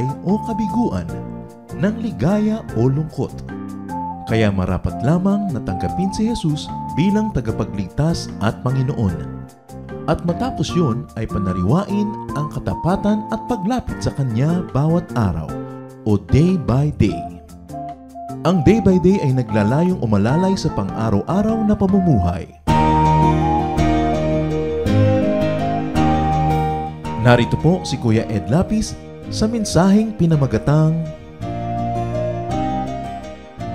tagumpay o kabiguan, ng ligaya o lungkot. Kaya marapat lamang na tanggapin si Jesus bilang tagapagligtas at Panginoon. At matapos yun ay panariwain ang katapatan at paglapit sa Kanya bawat araw o day by day. Ang day by day ay naglalayong umalalay sa pang-araw-araw na pamumuhay. Narito po si Kuya Ed Lapis sa mensaheng pinamagatang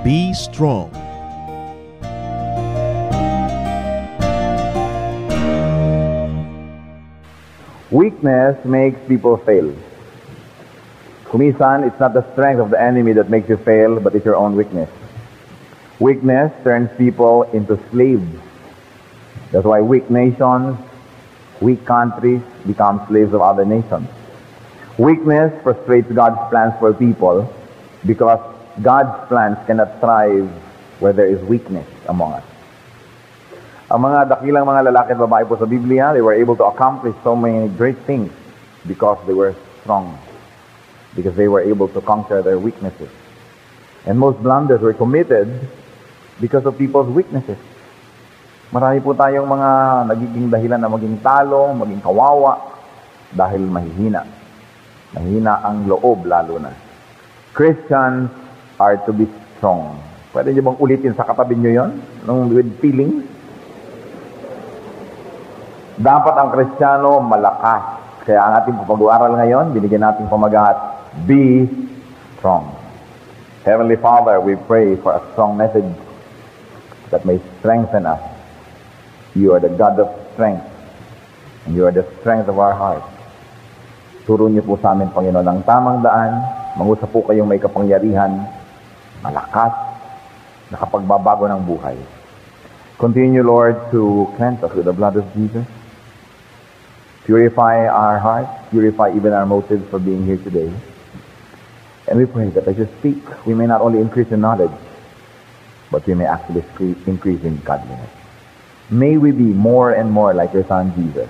Be Strong. Weakness makes people fail. Kumisan, it's not the strength of the enemy that makes you fail, but it's your own weakness. Weakness turns people into slaves. That's why weak nations, weak countries become slaves of other nations. Weakness frustrates God's plans for people because God's plans cannot thrive where there is weakness among us. Ang mga dakilang mga lalaki at babae po sa Biblia, they were able to accomplish so many great things because they were strong, because they were able to conquer their weaknesses. And most blunders were committed because of people's weaknesses. Marami po tayong mga nagiging dahilan na maging talo, maging kawawa, dahil mahihina. Mahina ang loob lalo na. Christians are to be strong. Pwede niyo bang ulitin sa katabi niyo yon? With feelings? Dapat ang Kristiyano malakas. Kaya ang ating pag-aaral ngayon, binigyan natin pamagat, be strong. Heavenly Father, we pray for a strong message that may strengthen us. You are the God of strength, and you are the strength of our heart. Turo niyo po sa amin, Panginoon, ang tamang daan. Mangusap po kayong may kapangyarihan, malakas, nakapagbabago ng buhay. Continue, Lord, to cleanse us with the blood of Jesus. Purify our hearts, purify even our motives for being here today. And we pray that as you speak, we may not only increase in knowledge, but we may actually increase in godliness. May we be more and more like your Son Jesus,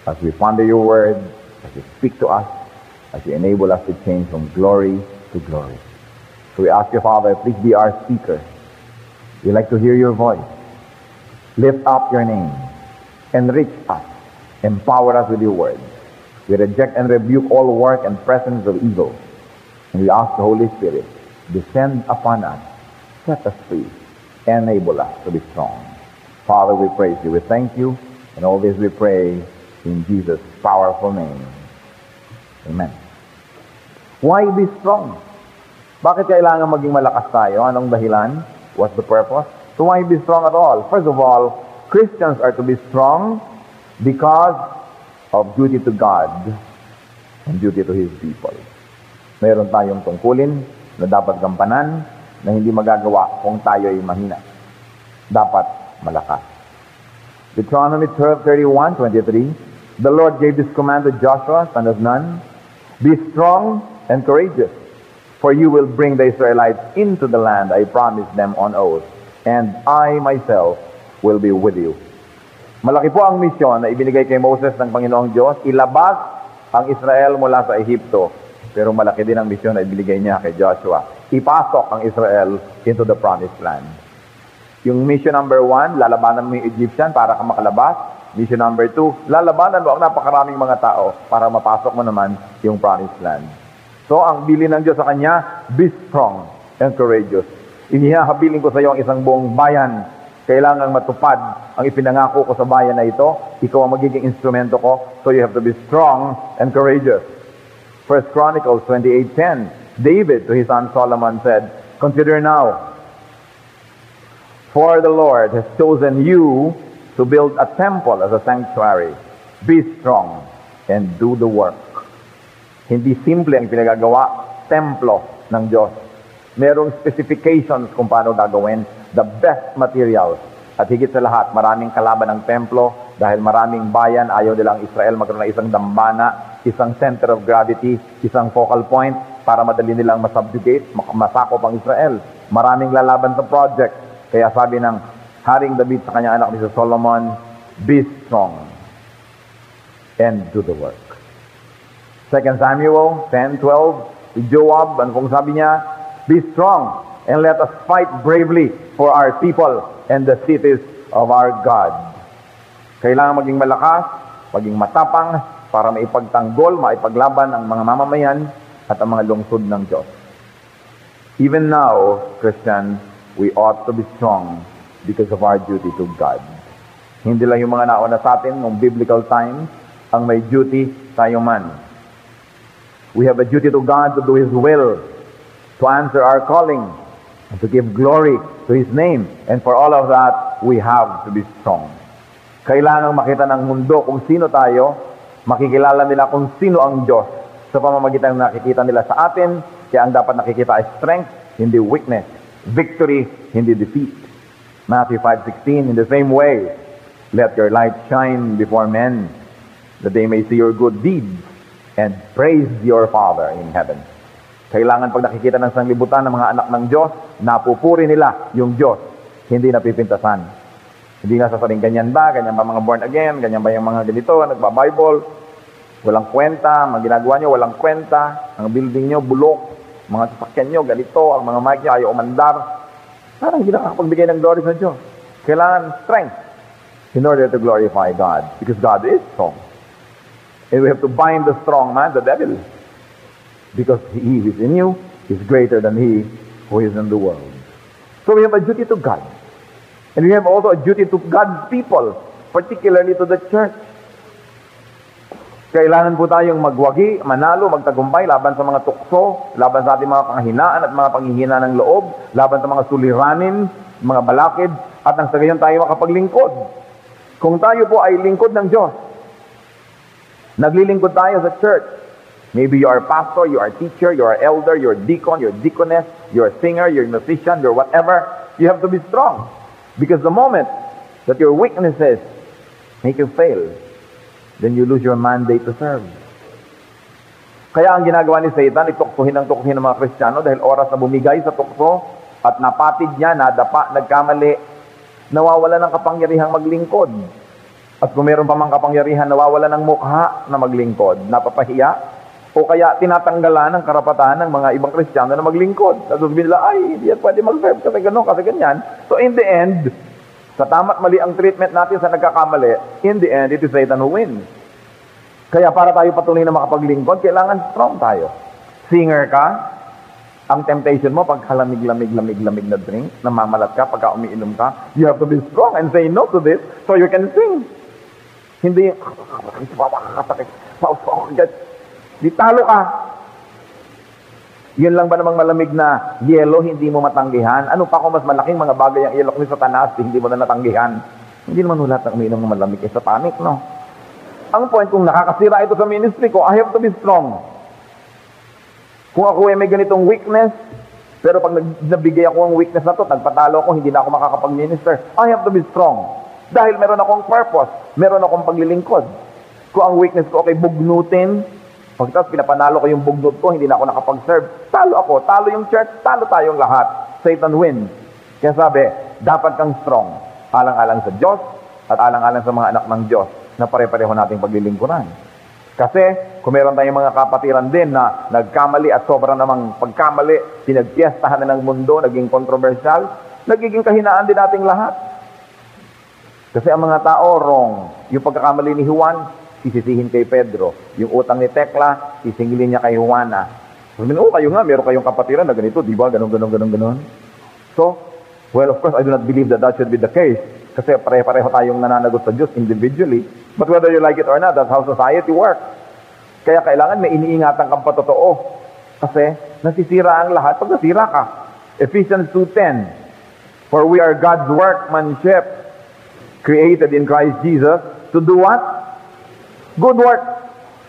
as we ponder your word, as you speak to us, as you enable us to change from glory to glory. So we ask you, Father, please be our speaker. We like to hear your voice. Lift up your name. Enrich us. Empower us with your word. We reject and rebuke all work and presence of evil. And we ask the Holy Spirit, descend upon us, set us free, enable us to be strong. Father, we praise you. We thank you. And all this we pray in Jesus' powerful name. Amen. Why be strong? Bakit kailangan maging malakas tayo? Anong dahilan? What's the purpose? So why be strong at all? First of all, Christians are to be strong because of duty to God and duty to His people. Mayroon tayong tungkulin na dapat gampanan na hindi magagawa kung tayo ay mahina. Dapat malakas. Deuteronomy 12:31-23, the Lord gave this command to Joshua, son of Nun, be strong and courageous, for you will bring the Israelites into the land I promised them on oath, and I myself will be with you. Malaki po ang misyon na ibinigay kay Moses ng Panginoong Diyos, ilabas ang Israel mula sa Ehipto. Pero malaki din ang misyon na ibinigay niya kay Joshua, ipasok ang Israel into the promised land. Yung mission number 1, lalabanan mo yung Egyptian para ka makalabas. Mission number 2, lalabanan mo ang napakaraming mga tao para mapasok mo naman yung promised land. So ang bilin ng Diyos sa kanya, be strong and courageous. Inihahabilin ko sa iyo ang isang buong bayan. Kailangang matupad ang ipinangako ko sa bayan na ito. Ikaw ang magiging instrumento ko. So you have to be strong and courageous. 1 Chronicles 28:10, David to his son Solomon said, consider now, for the Lord has chosen you to build a temple as a sanctuary. Be strong and do the work. Hindi simple ang pinagagawa, templo ng Diyos. Merong specifications kung paano gagawin, the best materials. At higit sa lahat, maraming kalaban ng templo dahil maraming bayan, ayaw nilang Israel magkaroon ng isang dambana, isang center of gravity, isang focal point para madali nilang masubjugate, masakop ang Israel. Maraming lalaban sa project. Kaya sabi ng Haring David sa kanyang anak ni Solomon, be strong and do the work. 2 Samuel 10:12, Si Joab, ano pong sabi niya? Be strong and let us fight bravely for our people and the cities of our God. Kailangan maging malakas, maging matapang para maipagtanggol, maipaglaban ang mga mamamayan at ang mga lungsod ng Diyos. Even now, Christians, we ought to be strong because of our duty to God. Hindi lang yung mga nauna sa atin ng biblical times ang may duty, tayo man. We have a duty to God to do His will, to answer our calling, and to give glory to His name. And for all of that, we have to be strong. Kailangan makita ng mundo kung sino tayo, makikilala nila kung sino ang Diyos sa pamamagitan ng nakikita nila sa atin. Kaya ang dapat nakikita ay strength, hindi weakness. Victory, hindi defeat. Matthew 5:16, in the same way, let your light shine before men, that they may see your good deeds and praise your Father in heaven. Kailangan pag nakikita ng sanglibutan ng mga anak ng Diyos, napupuri nila yung Diyos, hindi napipintasan. Hindi nga sasabihin, ganyan ba mga born again, ganyan ba yung mga ganito, nagba-Bible, walang kwenta, mga ginagawa nyo, walang kwenta, ang building nyo, bulok, mga sasakyan nyo, ganito, ang mga mic nyo, ayaw umandar. Parang hindi nakakapagbigay ng glory sa Diyos. Kailangan strength in order to glorify God, because God is strong. And we have to bind the strong man, the devil, because he who is in you is greater than he who is in the world. So we have a duty to God. And we have also a duty to God's people, particularly to the church. Kailangan po tayong magwagi, manalo, magtagumpay laban sa mga tukso, laban sa ating mga panghinaan at mga panghihina ng loob, laban sa mga suliranin, mga balakid, at nang sa gayon tayo makapaglingkod. Kung tayo po ay lingkod ng Diyos, naglilingkod tayo sa church. Maybe you are a pastor, you are a teacher, you are an elder, you are a deacon, you are a deaconess, you are a singer, you are a musician, you are whatever. You have to be strong. Because the moment that your weaknesses make you fail, then you lose your mandate to serve. Kaya ang ginagawa ni Satan, ituktuhin ng mga Kristiyano dahil oras na bumigay sa tukso at napatid niya, nadapa, nagkamali, nawawala ng kapangyarihang maglingkod. At kung meron pa mang kapangyarihan, nawawala ng mukha na maglingkod, napapahiya, o kaya tinatanggalan ng karapatan ng mga ibang Kristiyano na maglingkod. At sabihin nila, ay, hindi yan pwede mag-serve kasi gano'n, kasi ganyan. So in the end, sa tama't mali ang treatment natin sa nagkakamali, in the end, it is Satan who wins. Kaya para tayo patuloy na makapaglingkod, kailangan strong tayo. Singer ka, ang temptation mo, pag kalamig-lamig na drink, namamalat ka, pagka umiinom ka, you have to be strong and say no to this so you can sing. Hindi, di talo ka. Yun lang ba namang malamig na yelo, hindi mo matanggihan? Ano pa kung mas malaking mga bagay ang ilok ni Satanas, hindi mo na natanggihan? Hindi naman ulat ang umiinom ng malamig ay satanic, no? Ang point, kung nakakasira ito sa ministry ko, I have to be strong. Kung ako ay may ganitong weakness, pero pag nabigay ako ng weakness na to, nagpatalo ako, hindi na ako makakapag-minister, I have to be strong. Dahil meron akong purpose, meron akong paglilingkod. Kung ang weakness ko, okay, bugnutin, pagkatapos pinapanalo ko yung bugnut ko, hindi na ako nakapag-serve, talo ako, talo yung church, talo tayong lahat. Satan wins. Kaya sabi, dapat kang strong, alang-alang sa Diyos, at alang-alang sa mga anak ng Diyos, na pare-pareho nating paglilingkuran. Kasi, kung meron tayong mga kapatiran din na nagkamali at sobrang namang pagkamali, pinagpiestahan na ng mundo, naging controversial, nagiging kahinaan din nating lahat. Kasi ang mga tao, wrong. Yung pagkakamali ni Juan, sisisihin kay Pedro. Yung utang ni Tekla, sisingilin niya kay Juana. Sabi niya, kayo nga, meron kayong kapatiran na ganito, di ba? Ganon. So, well, of course, I do not believe that should be the case. Kasi pare-pareho tayong nananagot sa Diyos individually. But whether you like it or not, that's how society works. Kaya kailangan may iniingatan kang patotoo. Kasi nasisira ang lahat pag nasira ka. Ephesians 2:10, for we are God's workmanship, created in Christ Jesus, to do what? Good work,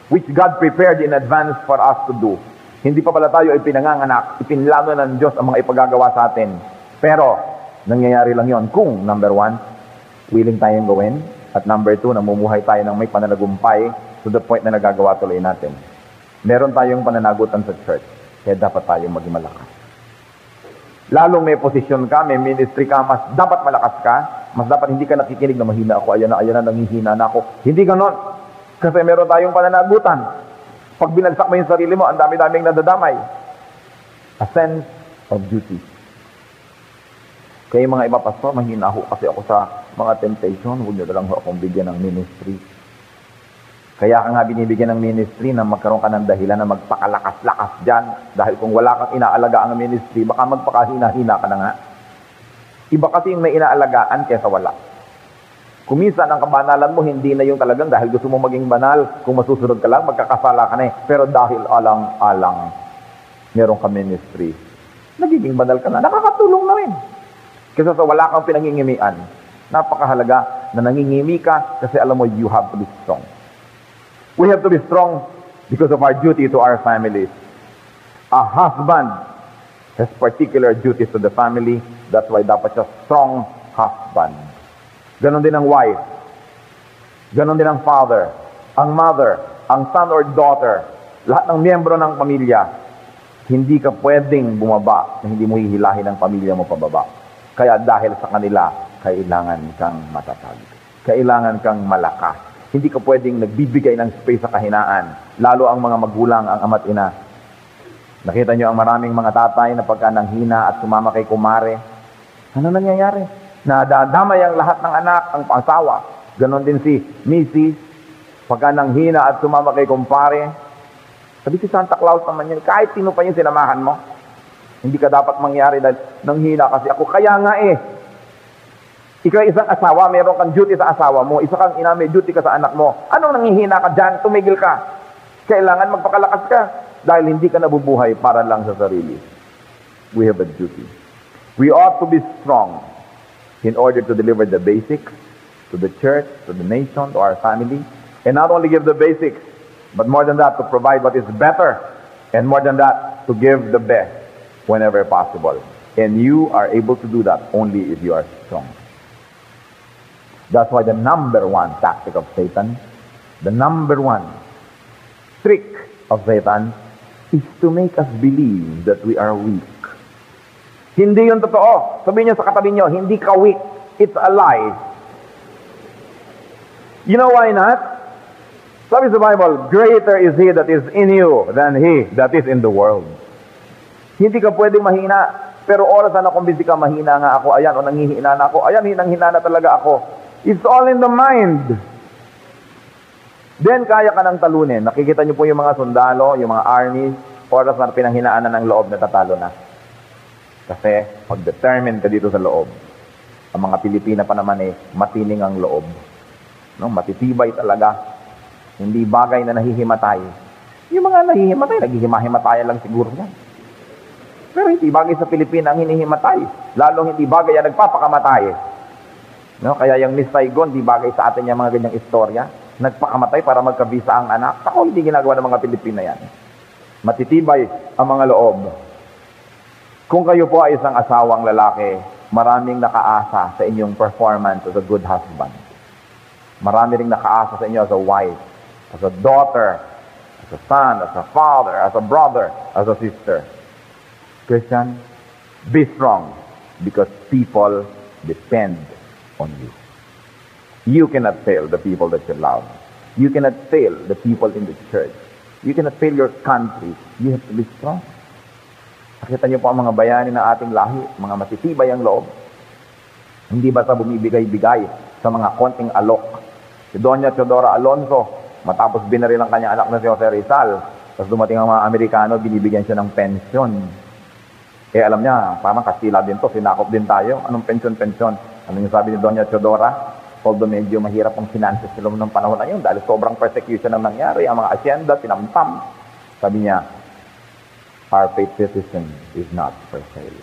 which God prepared in advance for us to do. Hindi pa pala tayo ay pinanganganak, ipinlano ng Diyos ang mga ipagagawa sa atin. Pero, nangyayari lang yon kung, number 1, willing tayong gawin, at number 2, namumuhay tayo ng may pananagumpay to the point na nagagawa tuloy natin. Meron tayong pananagutan sa church, kaya dapat tayong maging malakas. Lalong may posisyon ka, may ministry ka, mas dapat malakas ka, mas dapat hindi ka nakikinig na mahina ako, ayan na, nanghihina na ako. Hindi ganon. Kasi meron tayong pananagutan. Pag binagsak mo yung sarili mo, ang dami-daming nadadamay. A sense of duty. Kaya mga iba, pastor, mahina ho kasi ako sa mga temptation, huwag nyo na lang ho akong bigyan ng ministry. Kaya ka nga binibigyan ng ministry na magkaroon ka ng dahilan na magpakalakas-lakas dyan. Dahil kung wala kang inaalagaan ng ministry, baka magpakahina-hina ka na nga. Iba kasi yung may inaalagaan kesa wala. Kuminsan ang kabanalan mo, hindi na yung talagang dahil gusto mo maging banal. Kung masusunod ka lang, magkakasala ka na eh. Pero dahil alang-alang, meron ka ministry, nagiging banal ka na. Nakakatulong na rin. Kasi sa wala kang pinangingimian, napakahalaga na nangingimi ka kasi alam mo, you have to be strong. We have to be strong because of our duty to our families. A husband has particular duties to the family. That's why dapat siya strong husband. Ganon din ang wife. Ganon din ang father, ang mother, ang son or daughter. Lahat ng miyembro ng pamilya, hindi ka pwedeng bumaba na hindi mo hihilahin ang pamilya mo pababa. Kaya dahil sa kanila, kailangan kang matatag. Kailangan kang malakas. Hindi ka pwedeng nagbibigay ng space sa kahinaan. Lalo ang mga magulang, ang ama't ina. Nakita nyo ang maraming mga tatay na pagka nanghina at sumama kay kumare. Ano nangyayari? Nadadamay ang lahat ng anak, ang asawa. Ganon din si Mrs. Pagka nanghina at sumama kay kumpare. Sabi si Santa Claus naman yun, kahit sino pa yung sinamahan mo, hindi ka dapat mangyari dahil nanghina kasi ako. Kaya nga eh, ikaw isang asawa, meron kang duty sa asawa mo, isa kang ina, may duty ka sa anak mo. Anong nanghihina ka dyan? Tumigil ka. Kailangan magpakalakas ka dahil hindi ka nabubuhay para lang sa sarili. We have a duty. We ought to be strong in order to deliver the basics to the church, to the nation, to our family. And not only give the basics, but more than that, to provide what is better. And more than that, to give the best whenever possible. And you are able to do that only if you are strong. That's why the number one tactic of Satan, the number one trick of Satan, is to make us believe that we are weak. Hindi yun totoo. Sabihin niyo sa katabi niyo, hindi ka weak. It's a lie. You know why not? Sabi sa Bible, greater is He that is in you than he that is in the world. Hindi ka pwedeng mahina. Pero oras na kumbisi ka, mahina nga ako, ayan, o nanghihina na ako, ayan, hinang-hina na talaga ako. It's all in the mind. Then, kaya ka ng talunin. Nakikita niyo po yung mga sundalo, yung mga army, oras na pinanghinaan na ng loob na tatalo na. Kasi, pag-determine ka dito sa loob. Ang mga Pilipina pa naman matining ang loob. No? Matitibay talaga. Hindi bagay na nahihimatay. Yung mga nahihimatay, naghihimahimatayan lang siguro yan. Pero hindi bagay sa Pilipina ang hinihimatay. Lalong hindi bagay ang nagpapakamatay. No? Kaya yung Miss Saigon, di bagay sa atin yung mga ganyang istorya. Nagpakamatay para magkabisa ang anak. Ako, hindi ginagawa ng mga Pilipina yan. Matitibay ang mga loob. Kung kayo po ay isang asawang lalaki, maraming nakaasa sa inyong performance as a good husband. Marami ring nakaasa sa inyo as a wife, as a daughter, as a son, as a father, as a brother, as a sister. Christian, be strong because people depend on you. You cannot fail the people that you love. You cannot fail the people in the church. You cannot fail your country. You have to be strong. Nakita niyo po ang mga bayani ng ating lahi, mga matitibay ang loob. Hindi basta bumibigay-bigay sa mga konting alok. Si Doña Teodora Alonso, matapos binaril ang kanyang anak na si Jose Rizal, tapos dumating ang mga Amerikano, binibigyan siya ng pensyon. Alam niya, parang Kastila din to, sinakop din tayo. Anong pensyon? Ano yung sabi ni Doña Teodora? Although medyo mahirap ang finances nila ng panahon na yun dahil sobrang persecution ang nangyari, ang mga asyenda, sinamtam. Sabi niya, our patriotism is not for sale.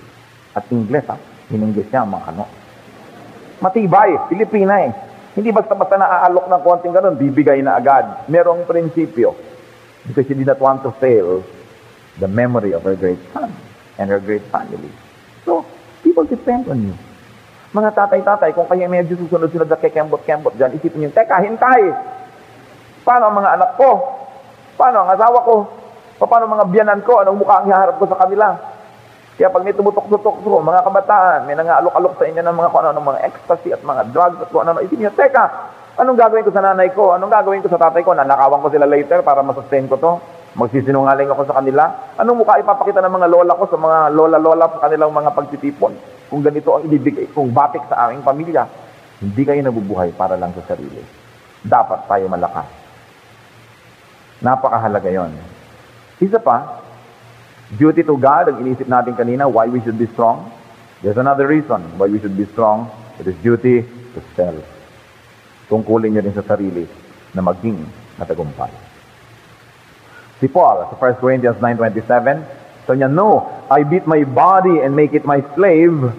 At Ingles, in-English niya, mga ano. Matibay, Pilipina Hindi basta-basta naaalok ng konting ganun, bibigay na agad. Merong prinsipyo. Because she did not want to fail the memory of her great son and her great family. So, people depend on you. Mga tatay-tatay, kung kayo medyo susunod-sunod na kekembot-kembot dyan, isipin nyo, teka, hintay! Paano ang mga anak ko? Paano ang asawa ko? Paano mga biyanan ko? Anong mukha ang hiharap ko sa kanila? Kaya pag may tumutok-tutok ko, mga kabataan, may nangaalok-alok sa inyo ng mga kung ano, mga ecstasy at mga drugs at kung ano, isipin nyo, teka, anong gagawin ko sa nanay ko? Anong gagawin ko sa tatay ko? Nanakawan ko sila later para masustain ko to? Magsisinungaling ako sa kanila. Anong mukha ipapakita ng mga lola ko sa mga lola-lola sa kanilang mga pagtitipon? Kung ganito ang ibibigay, kung batik sa aming pamilya, hindi kayo nabubuhay para lang sa sarili. Dapat tayo malakas. Napakahalaga yon. Isa pa, duty to God, ang inisip natin kanina, why we should be strong. There's another reason why we should be strong. It is duty to self. Tungkulin nyo din sa sarili na maging matagumpay. Si Paul, sa 1 Corinthians 9:27, so niya, no, I beat my body and make it my slave,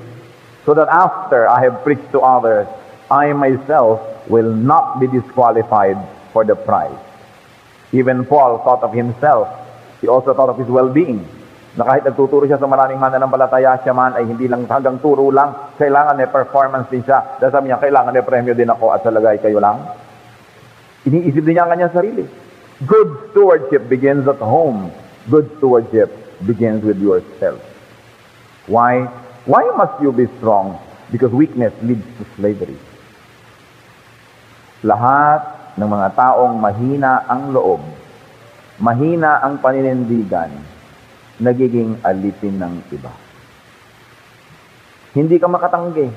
so that after I have preached to others, I myself will not be disqualified for the prize. Even Paul thought of himself. He also thought of his well-being. Na kahit nagtuturo siya sa maraming mananampalataya, siya man ay hindi lang hanggang turo lang, kailangan may performance din siya. Dahil sabi niya, kailangan may premyo din ako at sa lagay kayo lang. Iniisip din niya ang kanyang sarili. Good stewardship begins at home. Good stewardship begins with yourself. Why? Why must you be strong? Because weakness leads to slavery. Lahat ng mga taong mahina ang loob, mahina ang paninindigan, nagiging alipin ng iba. Hindi ka makatanggi.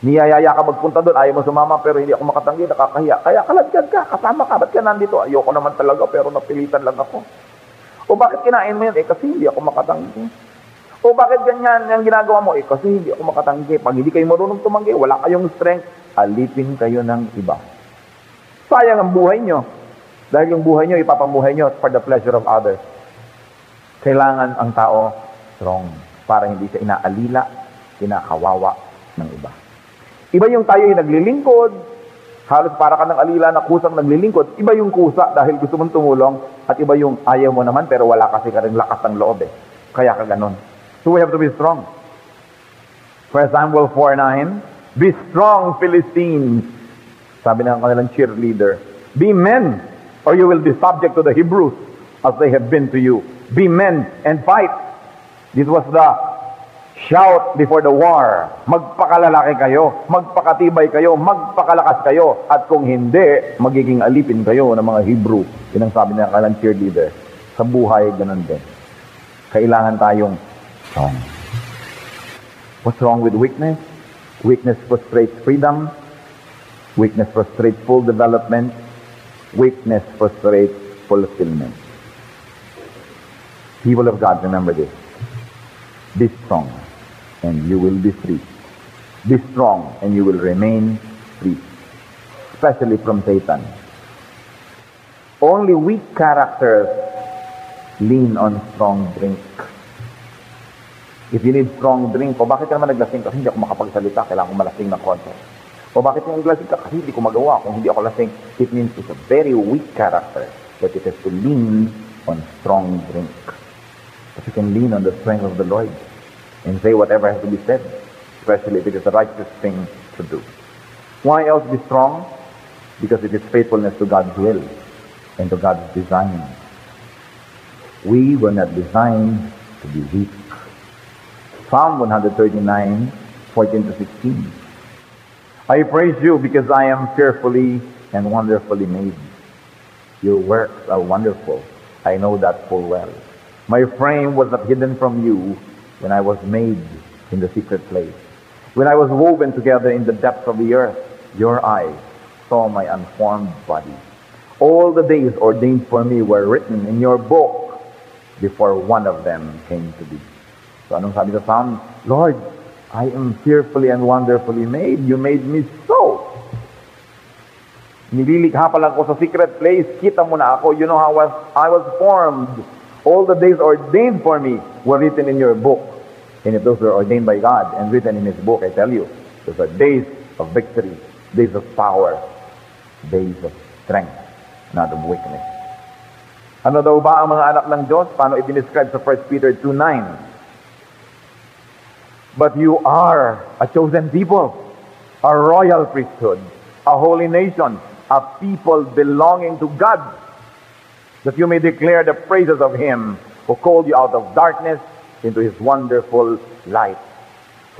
Niyayaya ka magpunta doon, ayaw mo sumama, pero hindi ako makatanggi, nakakahiya. Kaya kalagyan ka, kasama ka, ba't ka nandito? Ayoko naman talaga, pero napilitan lang ako. O bakit kinain mo yan? Kasi hindi ako makatanggi. O bakit ganyan yung ginagawa mo? Kasi hindi ako makatanggi. Pag hindi kayo marunong tumanggi, wala kayong strength, alipin kayo ng iba. Sayang ang buhay nyo. Dahil yung buhay nyo, ipapamuhay nyo for the pleasure of others. Kailangan ang tao strong para hindi siya inaalila, kinakawawa ng iba. Iba yung tayo yung naglilingkod, halos para ka ng alila na kusang naglilingkod. Iba yung kusa dahil gusto mong tumulong, at iba yung ayaw mo naman pero wala kasi ka rin lakas ng loob eh. Kaya ka ganon. So we have to be strong. 1 Samuel 4:9, be strong, Philistines. Sabi ng kanilang cheerleader, be men, or you will be subject to the Hebrews as they have been to you. Be men and fight. This was the shout before the war. Magpakalalaki kayo, magpakatibay kayo, magpakalakas kayo, at kung hindi, magiging alipin kayo ng mga Hebrew. Yun ang sabi ng kanilang cheerleader. Sa buhay, ganun din. Kailangan tayong strong. What's wrong with weakness? Weakness frustrates freedom. Weakness frustrates full development. Weakness frustrates fulfillment. People of God, remember this. Be strong, and you will be free. Be strong, and you will remain free. Especially from Satan. Only weak characters lean on strong drink. If you need strong drink, o bakit ka naman naglasing? Kasi hindi ako makapagsalita, kailangan ko malasing na konti. O bakit yung naglasing ka? Kasi hindi ko magawa. Kung hindi ako lasing, it means it's a very weak character. But it has to lean on strong drink. But you can lean on the strength of the Lord and say whatever has to be said, especially if it is the righteous thing to do. Why else be strong? Because it is faithfulness to God's will and to God's design. We were not designed to be weak. Psalm 139:14-16. I praise you because I am fearfully and wonderfully made. Your works are wonderful. I know that full well. My frame was not hidden from you when I was made in the secret place. When I was woven together in the depths of the earth, your eyes saw my unformed body. All the days ordained for me were written in your book before one of them came to be. So anong sabi sa Psalm? Lord, I am fearfully and wonderfully made. You made me so. Nililikha pa lang ko sa secret place. Kita mo na ako. You know how I was formed. All the days ordained for me were written in your book. And if those were ordained by God and written in His book, I tell you, those are days of victory, days of power, days of strength, not of weakness. Ano daw ba ang mga anak ng Diyos? Paano i-describe sa 1 Peter 2:9? But you are a chosen people, a royal priesthood, a holy nation, a people belonging to God, that you may declare the praises of Him who called you out of darkness into His wonderful light.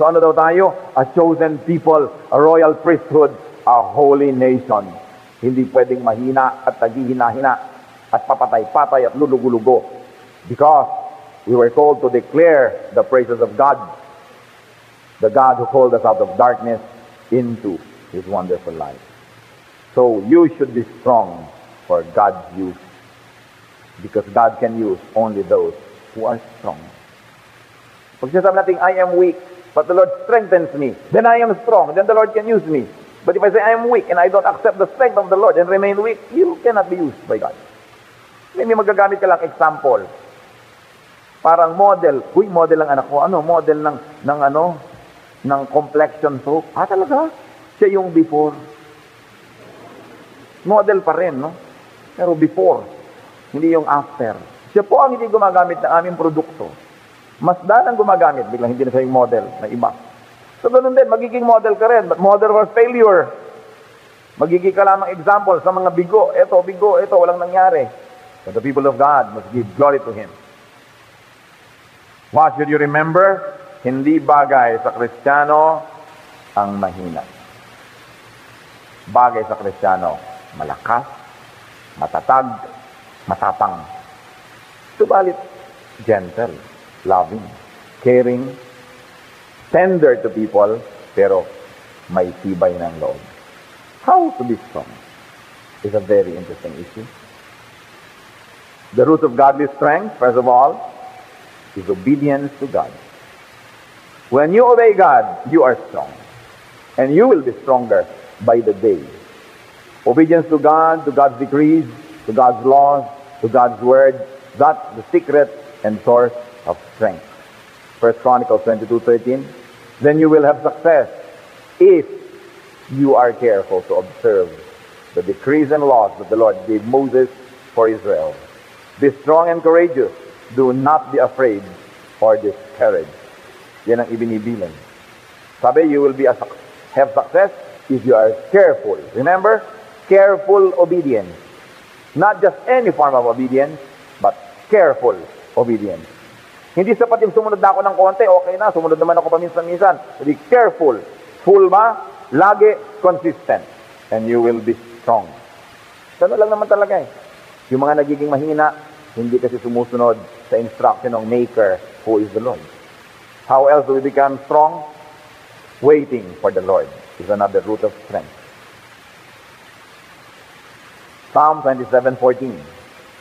So ano daw tayo? A chosen people, a royal priesthood, a holy nation. Hindi pwedeng mahina at naghihina-hina. at papatay-patay at lulugo-lugo. Because we were told to declare the praises of God, the God who called us out of darkness into His wonderful light. So you should be strong for God's use, because God can use only those who are strong. Pag sinasabi natin, I am weak, but the Lord strengthens me, then I am strong, then the Lord can use me. But if I say I am weak and I don't accept the strength of the Lord and remain weak, you cannot be used by God. May magagamit ka lang example. Parang model. Uy, model ang anak ko. Ano? Model ng complexion soap. Ah, talaga? Siya yung before. Model pa rin, no? Pero before. Hindi yung after. Siya po ang hindi gumagamit ng aming produkto. Mas ang gumagamit. Biglang hindi na siya yung model na iba. So, ganun din. Magiging model ka rin. But model for failure. Magiging ka lamang example sa mga bigo. Ito, walang nangyari. But the people of God must give glory to Him. What should you remember? Hindi bagay sa Kristiyano ang mahina. Bagay sa Kristiyano, malakas, matatag, matapang. Subalit, gentle, loving, caring, tender to people, pero may tibay ng loob. How to be strong is a very interesting issue. The root of godly strength, first of all, is obedience to God. When you obey God, you are strong. And you will be stronger by the day. Obedience to God, to God's decrees, to God's laws, to God's word, that's the secret and source of strength. 1 Chronicles 22:13. Then you will have success if you are careful to observe the decrees and laws that the Lord gave Moses for Israel. Be strong and courageous. Do not be afraid or discouraged. Yan ang ibinibilang. Sabi, you will have success if you are careful. Remember, careful obedience. Not just any form of obedience, but careful obedience. Hindi sapat yung sumunod na ako ng konti, okay na, sumunod naman ako paminsan-minsan. Be careful. Full ba? Lagi consistent. And you will be strong. Ganun lang naman talaga eh. Yung mga nagiging mahina, hindi kasi sumusunod sa instruction ng Maker, who is the Lord. How else do we become strong? Waiting for the Lord is another root of strength. Psalm 27:14.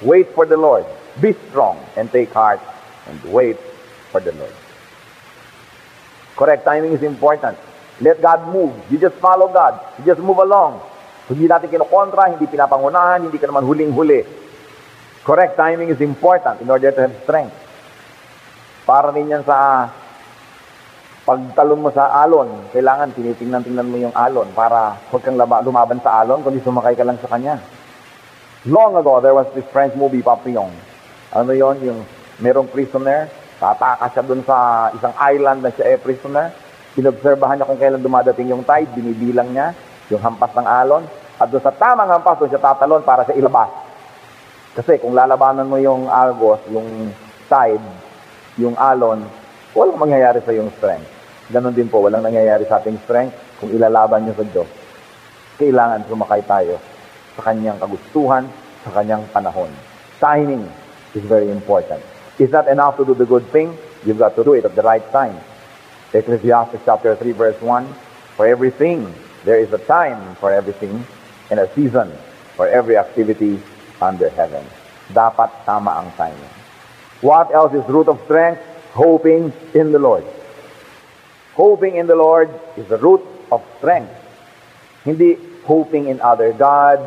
Wait for the Lord. Be strong and take heart and wait for the Lord. Correct timing is important. Let God move. You just follow God. You just move along. Hindi natin kinokontra, hindi pinapangunahan, hindi ka naman huling-huli. Correct timing is important in order to have strength. Para rin yan sa pagtalon mo sa alon, kailangan tinitingnan-tingnan mo yung alon para huwag kang lumaban sa alon, kundi sumakay ka lang sa kanya. Long ago, there was this French movie, Papillon. Ano yon? Yung merong prisoner, tatakas siya dun sa isang island na siya prisoner. Inobserbahan niya kung kailan dumadating yung tide, binibilang niya yung hampas ng alon, at doon sa tamang hampas, doon siya tatalon para siya ilabas. Kasi kung lalabanan mo yung agos, yung tide, yung alon, walang mangyayari sa yung strength. Ganon din po, walang nangyayari sa ating strength kung ilalaban nyo sa Diyos. Kailangan sumakay tayo sa kanyang kagustuhan, sa kanyang panahon. Timing is very important. It's not enough to do the good thing, you've got to do it at the right time. Ecclesiastes chapter 3 verse 1, for everything, there is a time for everything, and a season for every activity under heaven. Dapat tama ang timing. What else is root of strength? Hoping in the Lord. Hoping in the Lord is the root of strength. Hindi hoping in other gods,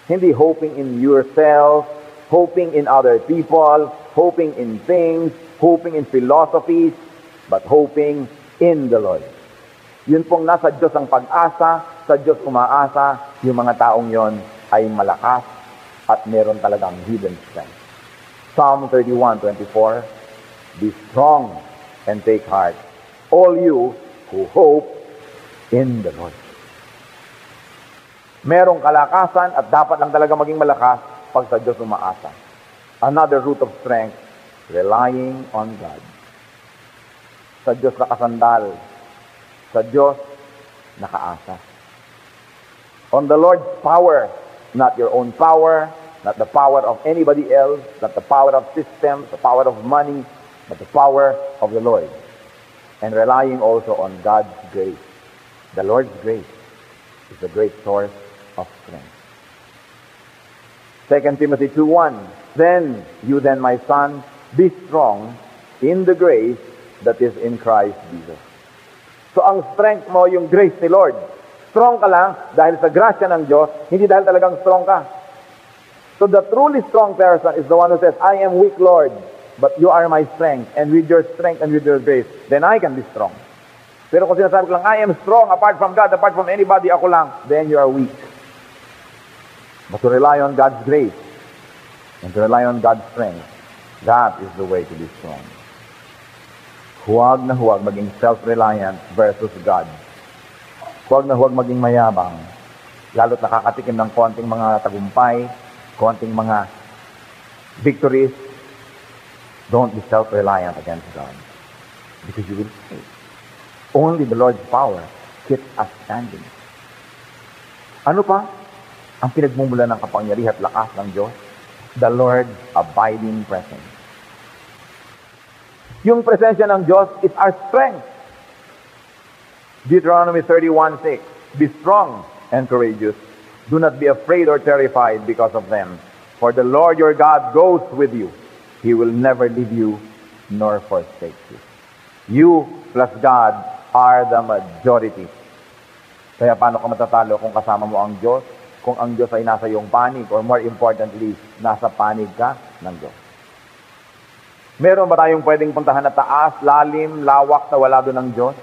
hindi hoping in yourself, hoping in other people, hoping in things, hoping in philosophies, but hoping in the Lord. Yun pong nasa Diyos ang pag-asa, sa Diyos umaasa, yung mga taong yon ay malakas at meron talagang hidden strength. Psalm 31:24, be strong and take heart, all you who hope in the Lord. Merong kalakasan at dapat lang talaga maging malakas pag sa Diyos umaasa. Another root of strength, relying on God. Sa Diyos nakasandal, sa Diyos nakaasa. On the Lord's power, not your own power, not the power of anybody else, not the power of systems, the power of money, but the power of the Lord. And relying also on God's grace. The Lord's grace is the great source of strength. 2 Timothy 2:1, Then, my son, be strong in the grace that is in Christ Jesus. So ang strength mo, yung grace ni Lord. Strong ka lang dahil sa grasya ng Diyos, hindi dahil talagang strong ka. So the truly strong person is the one who says, I am weak, Lord, but you are my strength, and with your strength and with your grace, then I can be strong. Pero kung sinasabi ko lang, I am strong apart from God, apart from anybody, ako lang, then you are weak. But to rely on God's grace and to rely on God's strength, that is the way to be strong. Huwag na huwag maging self-reliant versus God. Huwag na huwag maging mayabang, lalo't nakakatikim ng konting mga tagumpay, konting mga victories. Don't be self-reliant against God, because you will fail. Only the Lord's power keeps us standing. Ano pa ang pinagmumula ng kapangyarihan at lakas ng Diyos? The Lord's abiding presence. Yung presensya ng Diyos is our strength. Deuteronomy 31:6, Be strong and courageous. Do not be afraid or terrified because of them. For the Lord your God goes with you. He will never leave you nor forsake you. You plus God are the majority. Kaya paano ka matatalo kung kasama mo ang Diyos? Kung ang Diyos ay nasa iyong panig, or more importantly, nasa panig ka ng Diyos. Meron ba tayong pwedeng puntahan na taas, lalim, lawak na wala doon ng Diyos?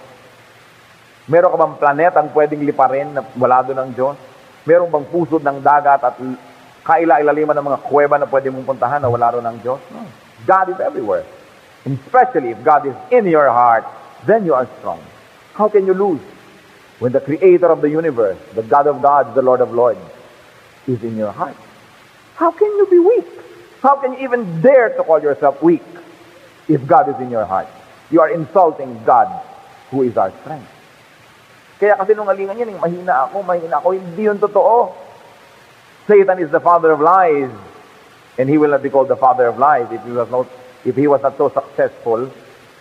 Meron ka bang planetang pwedeng liparin na wala doon ng Diyos? Meron bang pusod ng dagat at kaila-ilaliman ng mga kuweba na pwede mong puntahan na wala doon ng Diyos? No. God is everywhere. And especially if God is in your heart, then you are strong. How can you lose when the Creator of the universe, the God of gods, the Lord of lords, is in your heart? How can you be weak? How can you even dare to call yourself weak if God is in your heart? You are insulting God, who is our strength. Kaya kasi nung alingan yan, mahina ako, hindi yun totoo. Satan is the father of lies, and he will not be called the father of lies if he was not so successful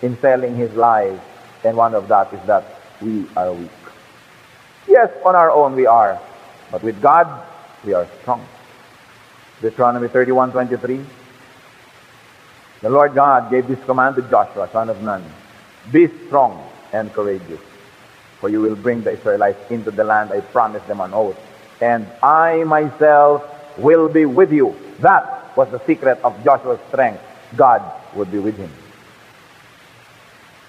in selling his lies. And one of that is that we are weak. Yes, on our own we are, but with God, we are strong. Deuteronomy 31:23, the Lord God gave this command to Joshua, son of Nun, Be strong and courageous, for you will bring the Israelites into the land I promised them on oath, and I myself will be with you. That was the secret of Joshua's strength. God would be with him.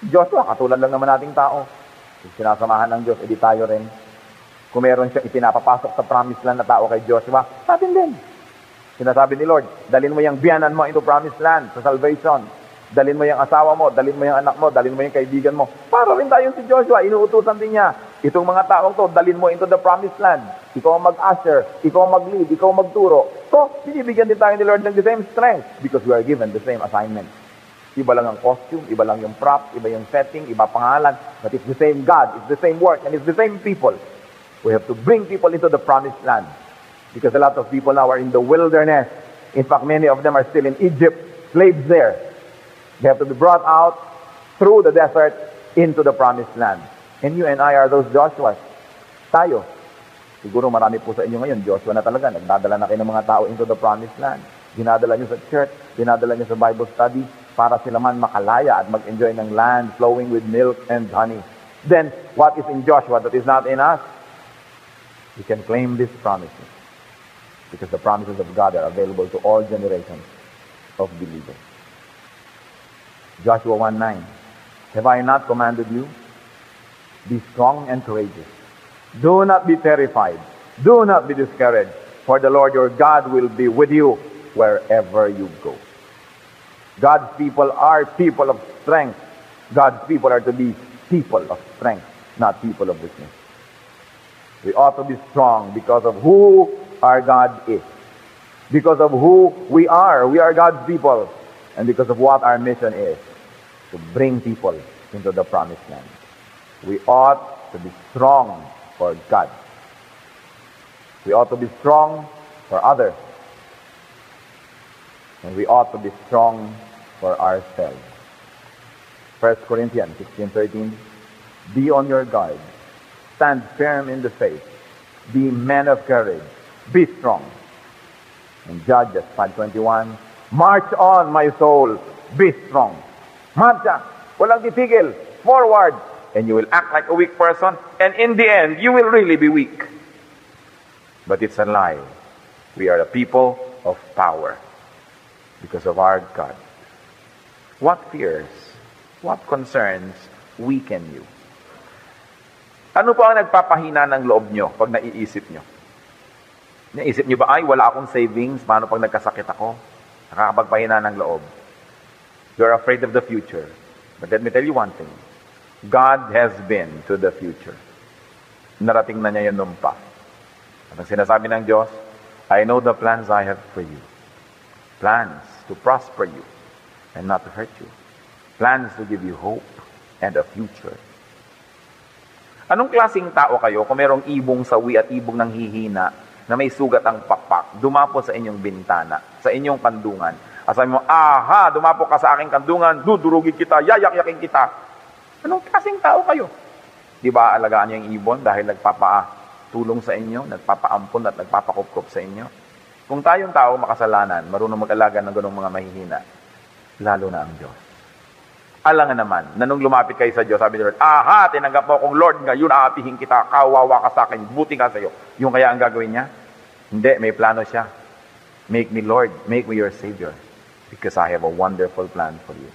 Joshua, katulad lang naman nating tao. Kung sinasamahan ng Diyos, edi tayo rin. Kung meron siyang ipinapapasok sa promised land na tao kay Joshua, natin din. Sinasabi ni Lord, dalin mo yung biyanan mo into promised land sa salvation. Dalin mo yung asawa mo, dalin mo yung anak mo, dalin mo yung kaibigan mo. Para rin tayong si Joshua, inuutusan din niya. Itong mga taong to, dalin mo into the promised land. Ikaw ang mag-usher, ikaw ang mag-lead, ikaw ang magturo. So, binibigyan din tayo ni Lord ng the same strength because we are given the same assignment. Iba lang ang costume, iba lang yung prop, iba yung setting, iba pangalan. But it's the same God, it's the same work, and it's the same people. We have to bring people into the promised land. Because a lot of people now are in the wilderness. In fact, many of them are still in Egypt, slaves there. They have to be brought out through the desert into the promised land. And you and I are those Joshuas. Tayo. Siguro marami po sa inyo ngayon, Joshua na talaga. Nagdadala na kayo ng mga tao into the promised land. Dinadala nyo sa church, dinadala nyo sa Bible study para sila man makalaya at mag-enjoy ng land flowing with milk and honey. Then, what is in Joshua that is not in us? We can claim these promises. Because the promises of God are available to all generations of believers. Joshua 1:9. Have I not commanded you? Be strong and courageous. Do not be terrified. Do not be discouraged. For the Lord your God will be with you wherever you go. God's people are people of strength. God's people are to be people of strength, not people of weakness. We ought to be strong because of who our God is. Because of who we are. We are God's people. And because of what our mission is. To bring people into the promised land. We ought to be strong for God. We ought to be strong for others. And we ought to be strong for ourselves. 1 Corinthians 16:13, be on your guard. Stand firm in the faith. Be men of courage. Be strong. And Judges 5:21, march on, my soul. Be strong. Marcha. Walang titigil. Forward. And you will act like a weak person. And in the end, you will really be weak. But it's a lie. We are a people of power because of our God. What fears, what concerns weaken you? Ano po ang nagpapahina ng loob nyo pag naiisip nyo? Naisip nyo ba, ay, wala akong savings, paano pag nagkasakit ako? Nakakapagpahina ng loob. You're afraid of the future. But let me tell you one thing. God has been to the future. Narating na niya yun nung pa. At ang sinasabi ng Diyos, I know the plans I have for you. Plans to prosper you and not to hurt you. Plans to give you hope and a future. Anong klaseng tao kayo kung merong ibong sawi at ibong ng hihina na may sugat ang pakpak, dumapo sa inyong bintana, sa inyong kandungan? Asabi mo, aha, dumapo ka sa aking kandungan, dudurugin kita, yayak-yakin kita. Anong klaseng tao kayo? Di ba alagaan niyo yung ibon dahil nagpapatulong sa inyo, nagpapaampon at nagpapakupkup sa inyo? Kung tayong tao makasalanan, marunong mag-alaga ng ganong mga mahihina, lalo na ang Diyos. Alangan naman, na nung lumapit kayo sa Diyos, sabi ni Lord, aha, tinanggap mo akong Lord, ngayon aapihin kita, kawawa ka sa akin, buti ka sa iyo. Yung kaya ang gagawin niya? Hindi, may plano siya. Make me Lord, make me your Savior, because I have a wonderful plan for you.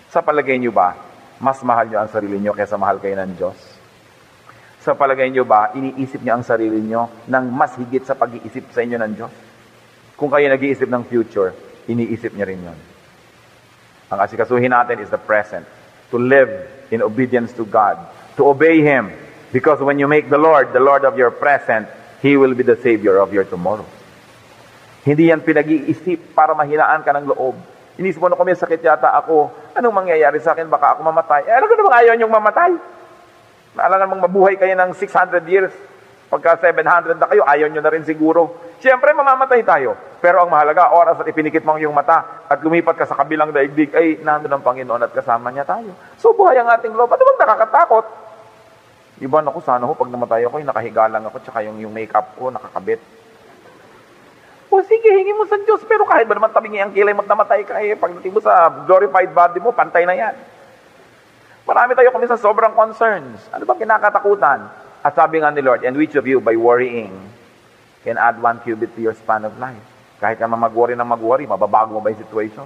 Sa palagay niyo ba, mas mahal niyo ang sarili niyo kaysa mahal kayo ng Diyos? Sa palagay niyo ba, iniisip niyo ang sarili niyo ng mas higit sa pag-iisip sa inyo ng Diyos? Kung kayo nag-iisip ng future, iniisip niya rin yun. Ang asikasuhin natin is the present. To live in obedience to God. To obey Him. Because when you make the Lord of your present, He will be the Savior of your tomorrow. Hindi yan pinag-iisip para mahinaan ka ng loob. Inisip mo na kung may sakit yata ako, anong mangyayari sa akin? Baka ako mamatay. Alam ko naman ayaw niyong mamatay. Alam mong mabuhay kayo ng 600 years. Pagka 700 na kayo, ayaw niyo na rin siguro. Siyempre, mamamatay tayo. Pero ang mahalaga, oras at ipinikit mo ang iyong mata at lumipat ka sa kabilang daigdig, ay nandun ang Panginoon at kasama niya tayo. So, buhay ang ating loob. Ano bang nakakatakot? Iba na ko, sana ho, pag namatay ako, nakahiga lang ako, tsaka yung makeup ko, nakakabit. O sige, hingi mo sa Diyos. Pero kahit ba naman tabingi ang kilay mo't namatay ka, pagdating mo sa glorified body mo, pantay na yan. Marami tayo kami sa sobrang concerns. Ano bang kinakatakutan? At sabi nga ni Lord, and which of you by worrying can add 1 cubit to your span of life? Kahit ka mag-worry ng mag-worry, mababago mo ba yung situation?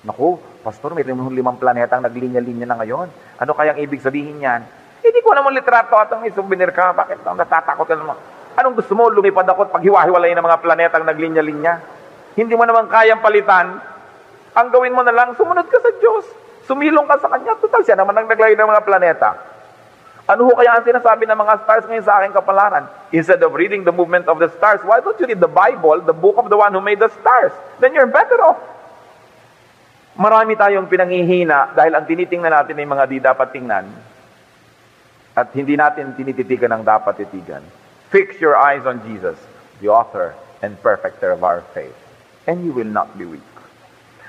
Naku, Pastor, may 5 planetang naglinya-linya na ngayon. Ano kayang ibig sabihin yan? Hindi ko naman litrato at may souvenir ka. Bakit natatakot ka naman? Anong gusto mo? Lumipad ako at paghiwa-hiwalay ng mga planetang naglinya-linya. Hindi mo naman kayang palitan. Ang gawin mo na lang, sumunod ka sa Diyos. Sumilong ka sa Kanya. Total, siya naman ang naglagay ng mga planeta. Ano ho kaya ang sinasabi ng mga stars ngayon sa aking kapalaran? Instead of reading the movement of the stars, why don't you read the Bible, the book of the one who made the stars? Then you're better off. Marami tayong pinanghihina dahil ang tinitingnan natin ay mga di dapat tingnan at hindi natin tinititigan ang dapat titigan. Fix your eyes on Jesus, the author and perfecter of our faith, and you will not be weak.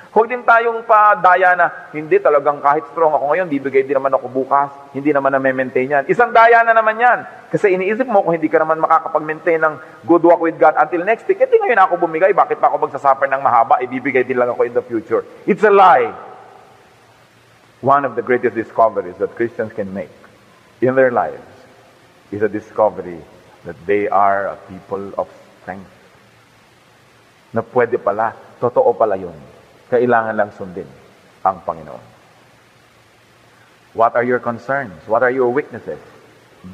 Huwag din tayong padaya na, hindi talagang kahit strong ako ngayon, bibigay din naman ako bukas, hindi naman na-maintain yan. Isang daya na naman yan. Kasi iniisip mo kung hindi ka naman makakapag-maintain ng good walk with God until next week, hindi ngayon ako bumigay, bakit pa ako magsasuffer ng mahaba, ibibigay din lang ako in the future. It's a lie. One of the greatest discoveries that Christians can make in their lives is a discovery that they are a people of strength. Na pwede pala, totoo pala yun. Kailangan lang sundin ang Panginoon. What are your concerns? What are your weaknesses?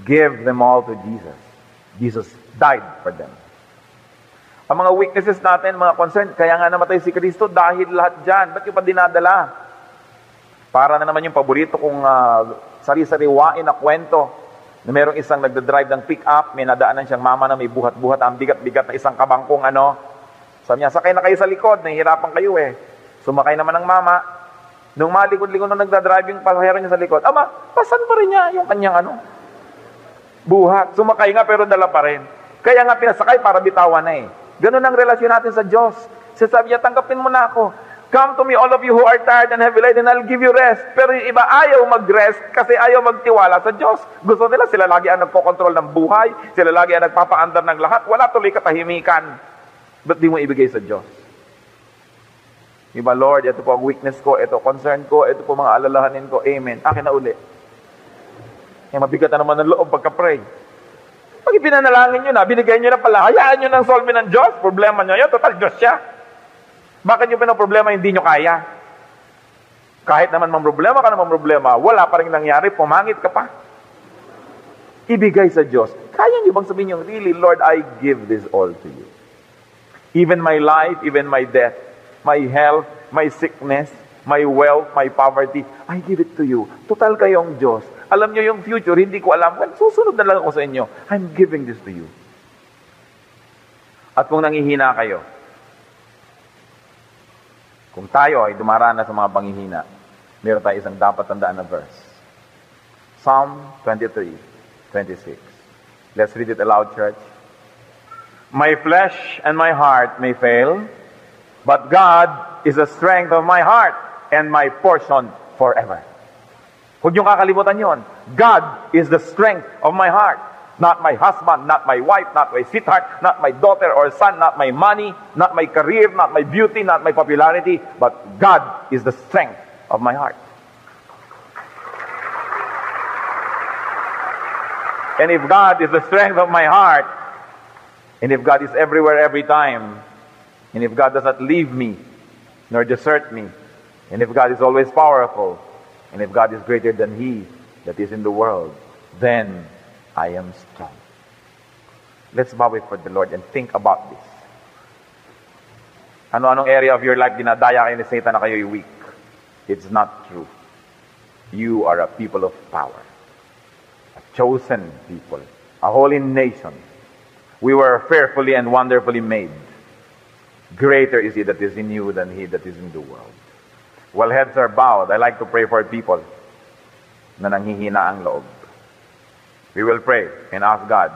Give them all to Jesus. Jesus died for them. Ang mga weaknesses natin, mga concern, kaya nga namatay si Kristo dahil lahat dyan. Ba't yung pa dinadala? Para na naman yung paborito kong sari-sariwain na kwento na merong isang nagdadrive ng pick-up, may nadaanan siyang mama na may buhat-buhat, ang bigat-bigat na isang kabangkong Sabi niya, sakay na kayo sa likod, nahihirapan kayo Sumakay naman ng mama. Nung malikod-likod nung nagdadrive yung pasahero niya sa likod, ama, pasan pa rin niya yung kanyang buhat. Sumakay nga pero dala pa rin. Kaya nga pinasakay para bitawan na Ganun ang relasyon natin sa Diyos. Sasabi niya, tanggapin mo na ako. Come to me, all of you who are tired and heavy laden, and I'll give you rest. Pero yung iba ayaw mag-rest kasi ayaw magtiwala sa Diyos. Gusto nila, sila lagi ang nagkokontrol ng buhay, sila lagi ang nagpapaandar ng lahat. Wala tuloy katahimikan. Ba't di mo ibigay sa Diyos? Iba, Lord, ito po ang weakness ko, ito concern ko, ito po mga alalahanin ko. Amen. Akin na uli. Mabigat na naman ng loob pagka-pray. Pag ipinanalangin nyo na, binigay nyo na pala, hayaan nyo ng solve ng Diyos. Problema nyo yun, total Diyos siya. Bakit nyo pinaproblema, hindi nyo kaya? Kahit naman problema ka naman problema, wala pa rin nangyari, pumangit ka pa. Ibigay sa Diyos. Kaya nyo bang sabihin nyo, really, Lord, I give this all to you. Even my life, even my death, my health, my sickness, my wealth, my poverty, I give it to you. Total kayong Diyos. Alam nyo yung future, hindi ko alam. Well, susunod na lang ako sa inyo. I'm giving this to you. At kung nangihina kayo, kung tayo ay dumarana sa mga panghihina, meron tayo isang dapat tandaan na verse. Psalm 23:26. Let's read it aloud, church. My flesh and my heart may fail, but God is the strength of my heart and my portion forever. Huwag niyong kakalimutan yon. God is the strength of my heart. Not my husband, not my wife, not my sweetheart, not my daughter or son, not my money, not my career, not my beauty, not my popularity, but God is the strength of my heart. And if God is the strength of my heart, and if God is everywhere every time, and if God does not leave me, nor desert me, and if God is always powerful, and if God is greater than He that is in the world, then I am strong. Let's bow before the Lord and think about this. Ano-anong area of your life dinadaya kayo ni Satan na kayo'y weak? It's not true. You are a people of power. A chosen people. A holy nation. We were fearfully and wonderfully made. Greater is He that is in you than he that is in the world. While heads are bowed, I like to pray for people na nanghihina ang loob. We will pray and ask God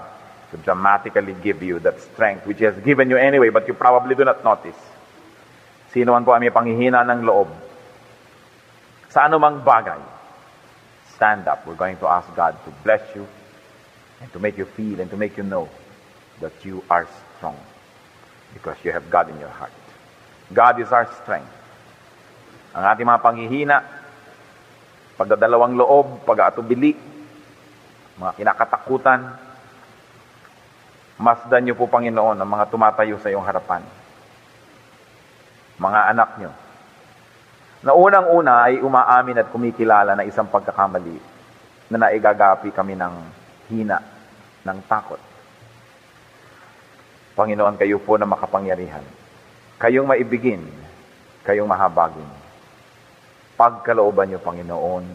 to dramatically give you that strength which He has given you anyway, but you probably do not notice. Sino man po ang may panghihina ng loob, sa anumang bagay, stand up. We're going to ask God to bless you and to make you feel and to make you know that you are strong because you have God in your heart. God is our strength. Ang ating mga panghihina, pagdadalawang loob, pag-aatubili, mga kinakatakutan, masdan niyo po, Panginoon, ang mga tumatayo sa iyong harapan. Mga anak niyo. Na unang-una ay umaamin at kumikilala na isang pagkakamali na naigagapi kami ng hina, ng takot. Panginoon, kayo po na makapangyarihan. Kayong maibigin, kayong mahabagin. Pagkalooban niyo, Panginoon,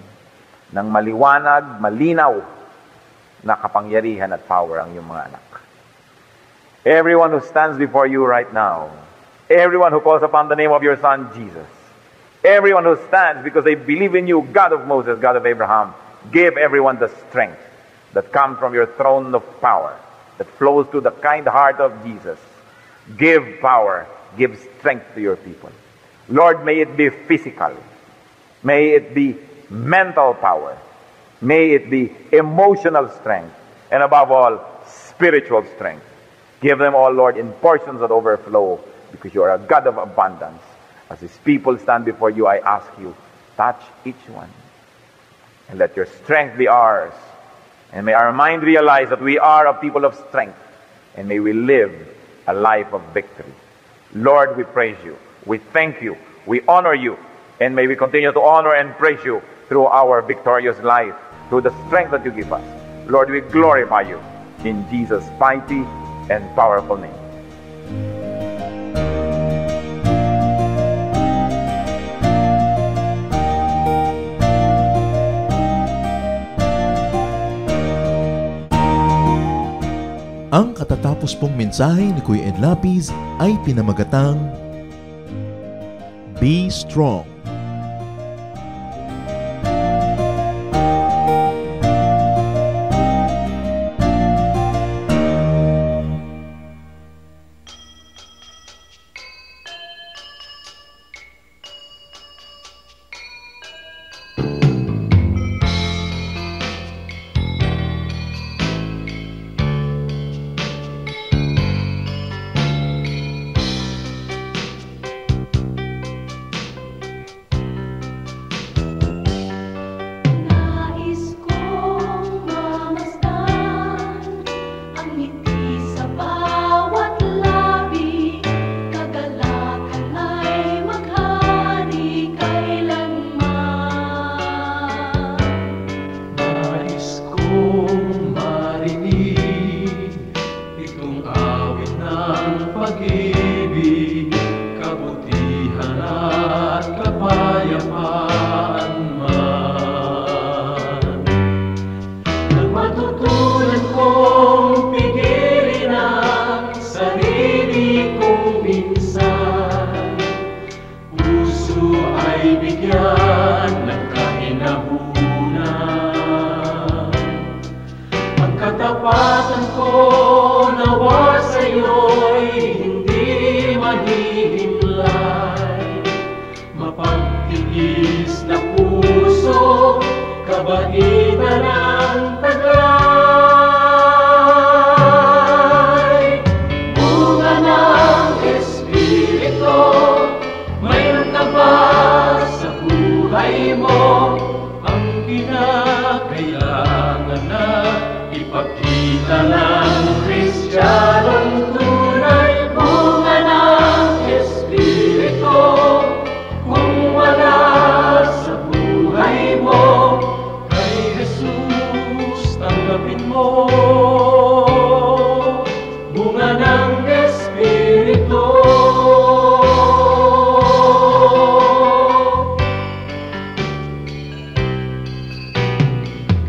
ng maliwanag, malinaw, na kapangyarihan at power ang iyong mga anak. Everyone who stands before you right now, everyone who calls upon the name of your Son, Jesus, everyone who stands because they believe in you, God of Moses, God of Abraham, give everyone the strength that comes from your throne of power, that flows to the kind heart of Jesus. Give power, give strength to your people. Lord, may it be physical. May it be mental power. May it be emotional strength. And above all, spiritual strength. Give them all, Lord, in portions that overflow, because you are a God of abundance. As His people stand before you, I ask you, touch each one. And let your strength be ours. And may our mind realize that we are a people of strength. And may we live a life of victory. Lord, we praise you. We thank you. We honor you. And may we continue to honor and praise you through our victorious life, through the strength that you give us. Lord, we glorify you in Jesus' mighty and powerful name. Ang katatapos pong mensahe ni Kuya Ed Lapiz ay pinamagatang Be Strong. kabaitan ng taglay. Bunga ng Espiritu, mayroon ka ba sa buhay mo? Ang kinakailangan na ipakita ng Kristiyanong tunay. Bunga ng Espiritu, kung wala sa buhay mo, kay Jesus tanggapin mo. Bunga ng Espiritu.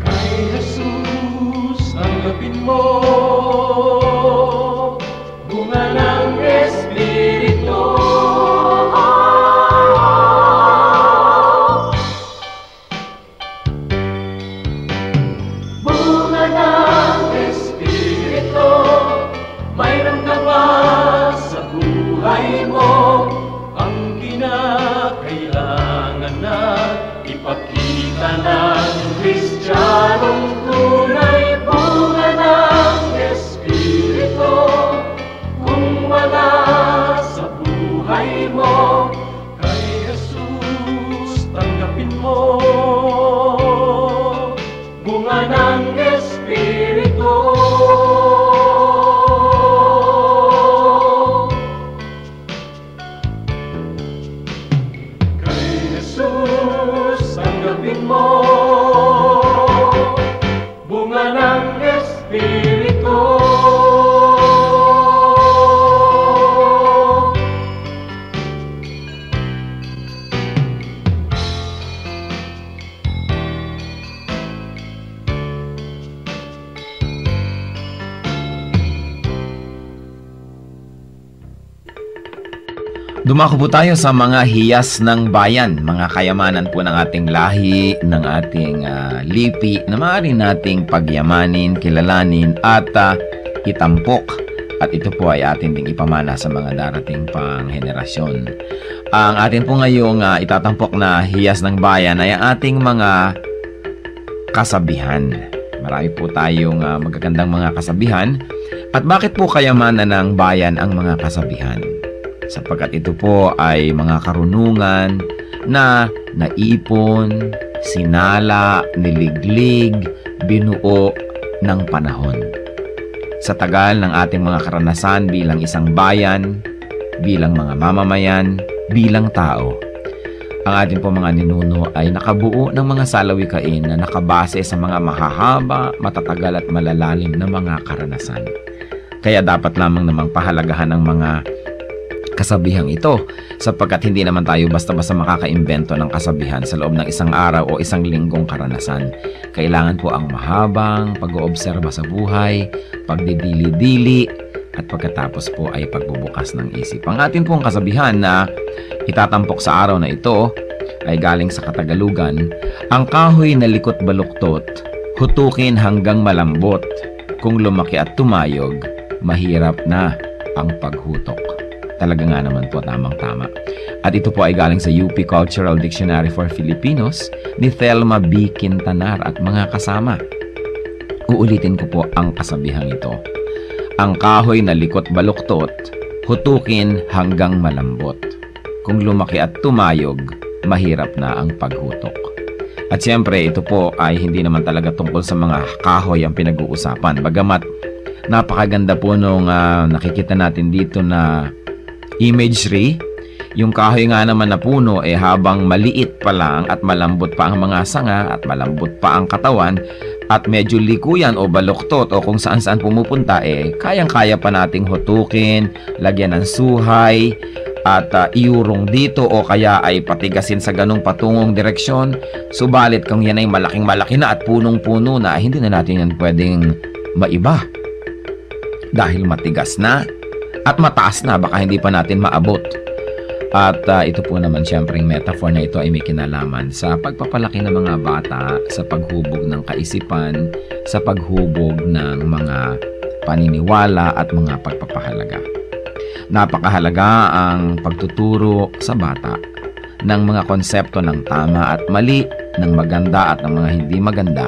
Kay Jesus tanggapin mo. Bunga ng Espiritu. Bunga ng Espiritu, mayroon ka ba sa buhay mo? Ang kinakailangan na ipakita ng Kristiyanong tunay. Bunga ng Espiritu, kung wala sa buhay mo, kay Jesus tanggapin mo. Bunga ng Espiritu. Kay Jesus tanggapin mo. Bunga ng Espiritu. Dumako po tayo sa mga hiyas ng bayan, mga kayamanan po ng ating lahi, ng ating lipi, na maaari nating pagyamanin, kilalanin at itampok. At ito po ay atin ding ipamana sa mga darating pang henerasyon. Ang atin po ngayong itatampok na hiyas ng bayan ay ang ating mga kasabihan. Marami po tayong magagandang mga kasabihan. At bakit po kayamanan ng bayan ang mga kasabihan? Sapagkat ito po ay mga karunungan na naipon, sinala, niliglig, binuo ng panahon. Sa tagal ng ating mga karanasan bilang isang bayan, bilang mga mamamayan, bilang tao, ang ating po mga ninuno ay nakabuo ng mga salawikain na nakabase sa mga mahahaba, matatagal at malalalim na mga karanasan. Kaya dapat lamang namang pahalagahan ang mga kasabihang ito, sapagkat hindi naman tayo basta-basta makakaimbento ng kasabihan sa loob ng isang araw o isang linggong karanasan. Kailangan po ang mahabang pag-oobserba sa buhay, pagdidili-dili, at pagkatapos po ay pagbubukas ng isip. Ang atin pong kasabihan na itatampok sa araw na ito ay galing sa Katagalugan. Ang kahoy na likot baluktot, hutukin hanggang malambot. Kung lumaki at tumayog, mahirap na ang paghutok. Talaga nga naman po, tamang-tama. At ito po ay galing sa UP Cultural Dictionary for Filipinos ni Thelma B. Quintanar at mga kasama. Uulitin ko po ang kasabihang ito. Ang kahoy na likot baluktot, hutukin hanggang malambot. Kung lumaki at tumayog, mahirap na ang paghutok. At siyempre, ito po ay hindi naman talaga tungkol sa mga kahoy ang pinag-uusapan. Bagamat napakaganda po nung nakikita natin dito na imagery. Yung kahoy nga naman na puno habang maliit pa lang at malambot pa ang mga sanga at malambot pa ang katawan at medyo likuyan o baluktot o kung saan-saan pumupunta kayang-kaya pa nating hutukin, lagyan ng suhay at iurong dito o kaya ay patigasin sa ganong patungong direksyon. Subalit kung yan ay malaking-malaki na at punong-puno na, hindi na natin yan pwedeng maiba dahil matigas na at mataas na, baka hindi pa natin maabot. At ito po naman siyempre yung metaphor na ito ay may kinalaman sa pagpapalaki ng mga bata, sa paghubog ng kaisipan, sa paghubog ng mga paniniwala at mga pagpapahalaga. Napakahalaga ang pagtuturo sa bata ng mga konsepto ng tama at mali ng maganda at ng mga hindi maganda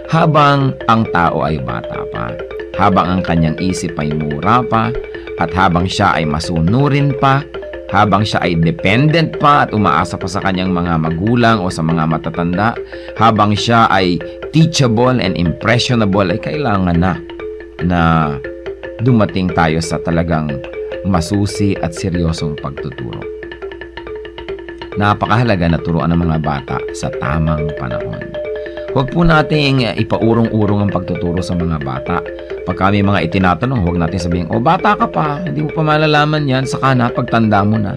habang ang tao ay bata pa, habang ang kanyang isip ay mura pa, at habang siya ay masunurin pa, habang siya ay dependent pa at umaasa pa sa kanyang mga magulang o sa mga matatanda, habang siya ay teachable and impressionable, ay kailangan na dumating tayo sa talagang masusi at seryosong pagtuturo. Napakahalaga na turuan ng mga bata sa tamang panahon. Huwag po nating ipaurong-urong ang pagtuturo sa mga bata. Pag kami mga itinatanong, huwag natin sabihin, "O, bata ka pa, hindi mo pa malalaman yan, saka na, pagtanda mo na."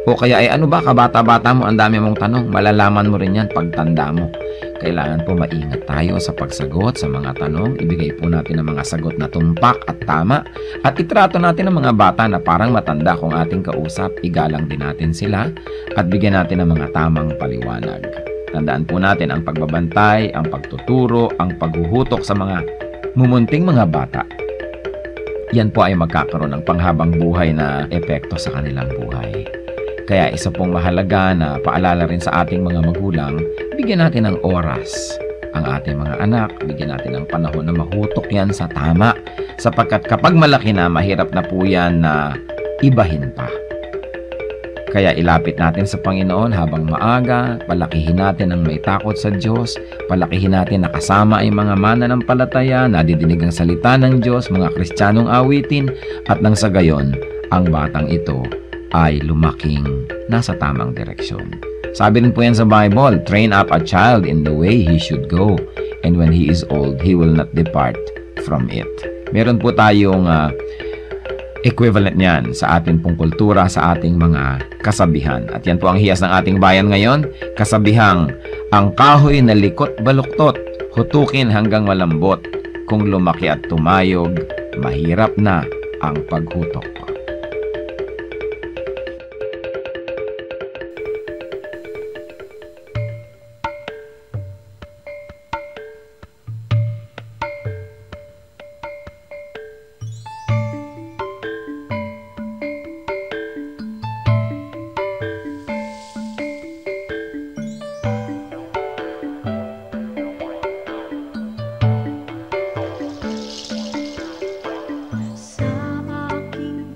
O kaya, "Ano ba, kabata-bata mo, ang dami mong tanong, malalaman mo rin yan pagtanda mo." Kailangan po maingat tayo sa pagsagot sa mga tanong. Ibigay po natin ang mga sagot na tumpak at tama. At itrato natin ang mga bata na parang matanda kung ating kausap. Igalang din natin sila at bigyan natin ng mga tamang paliwanag. Tandaan po natin ang pagbabantay, ang pagtuturo, ang paghuhutok sa mga mumunting mga bata. Yan po ay magkakaroon ng panghabang buhay na epekto sa kanilang buhay. Kaya isa pong mahalaga na paalala rin sa ating mga magulang, bigyan natin ng oras ang ating mga anak, bigyan natin ng panahon na mahutok yan sa tama, sapagkat kapag malaki na, mahirap na po yan na ibahin pa. Kaya ilapit natin sa Panginoon habang maaga, palakihin natin ang may takot sa Diyos, palakihin natin na kasama ay mga mananampalataya, nadidinig ang salita ng Diyos, mga Kristiyanong awitin, at nang sa gayon, ang batang ito ay lumaking nasa tamang direksyon. Sabi rin po yan sa Bible, "Train up a child in the way he should go, and when he is old, he will not depart from it." Meron po tayong equivalent niyan sa ating pong kultura, sa ating mga kasabihan. At yan po ang hiyas ng ating bayan ngayon, kasabihang, "Ang kahoy na likot baluktot, hutukin hanggang malambot. Kung lumaki at tumayog, mahirap na ang paghutok." Sa aking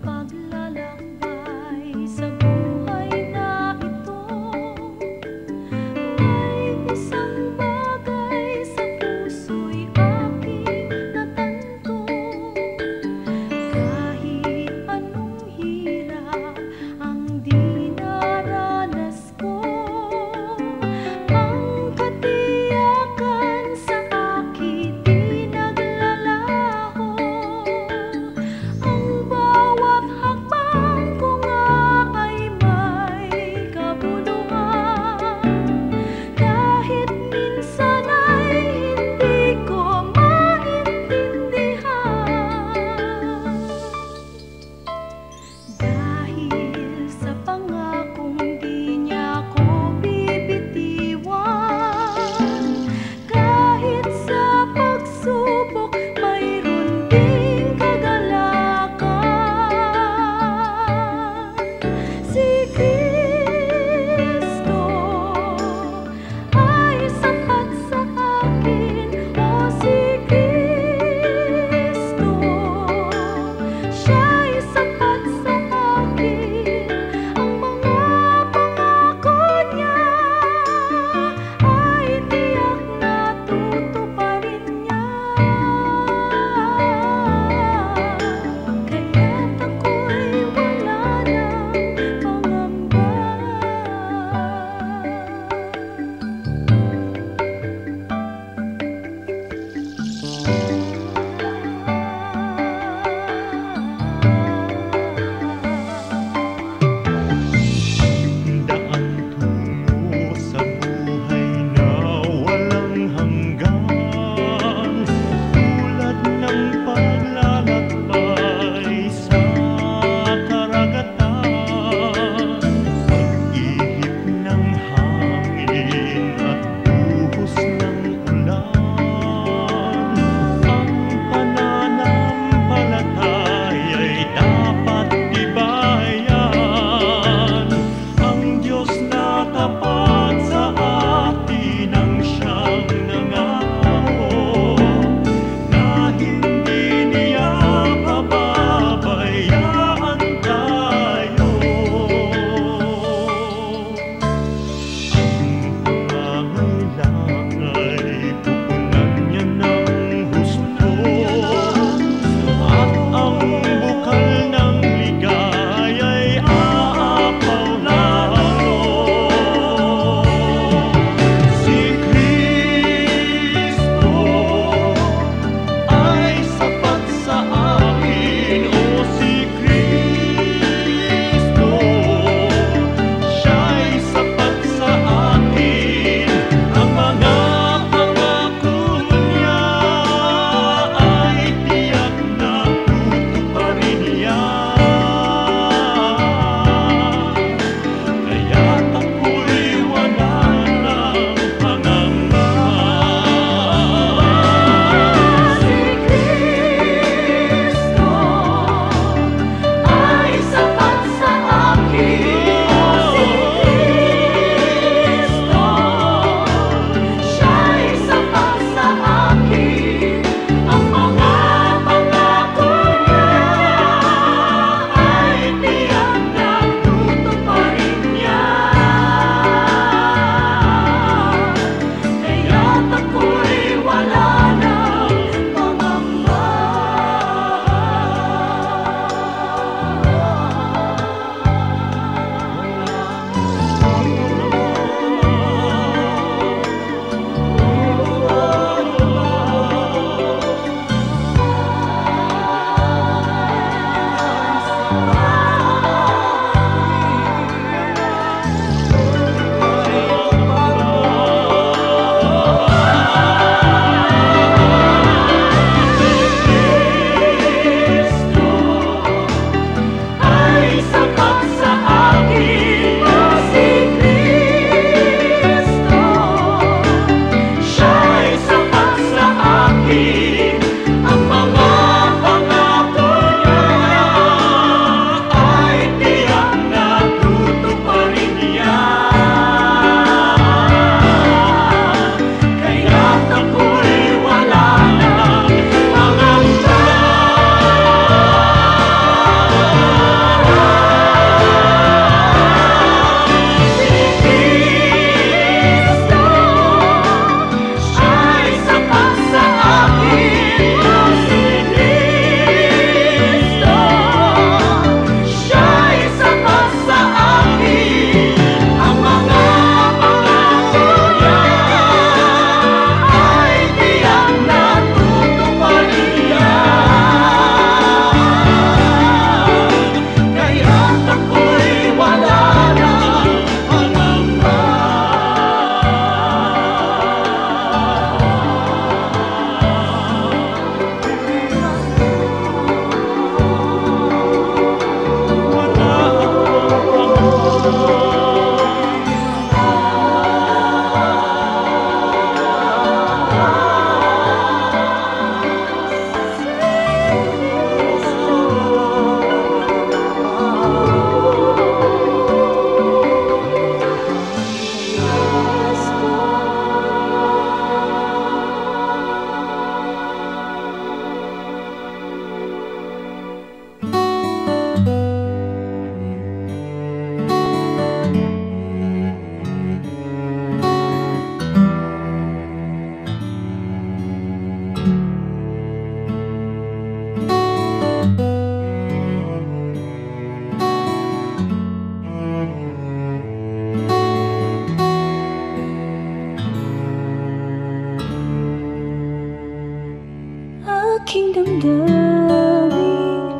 aking damdamin,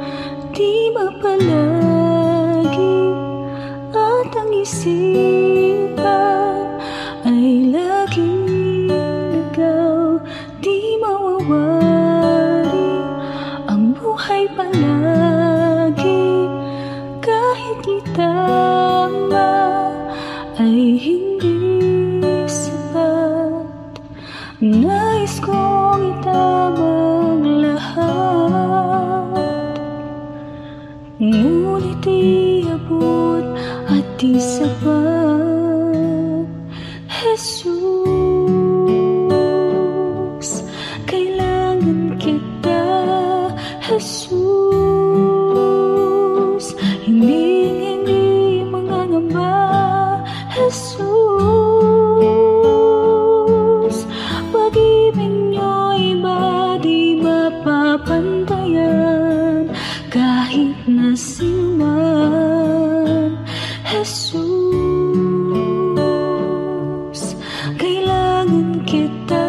di mapalagi at ang isipan ay laging ligaw, di mawawari ang buhay palagi kahit itama ay hindi sapat. Nais kong itamang lahat, ngunit iabot at di sapat. Jesus, kailangan kita. Jesus, hindi mangangamba. Jesus, pag-ibig niyo'y iba di mapapantayan kahit na sinuman. Jesus, kailangan kita.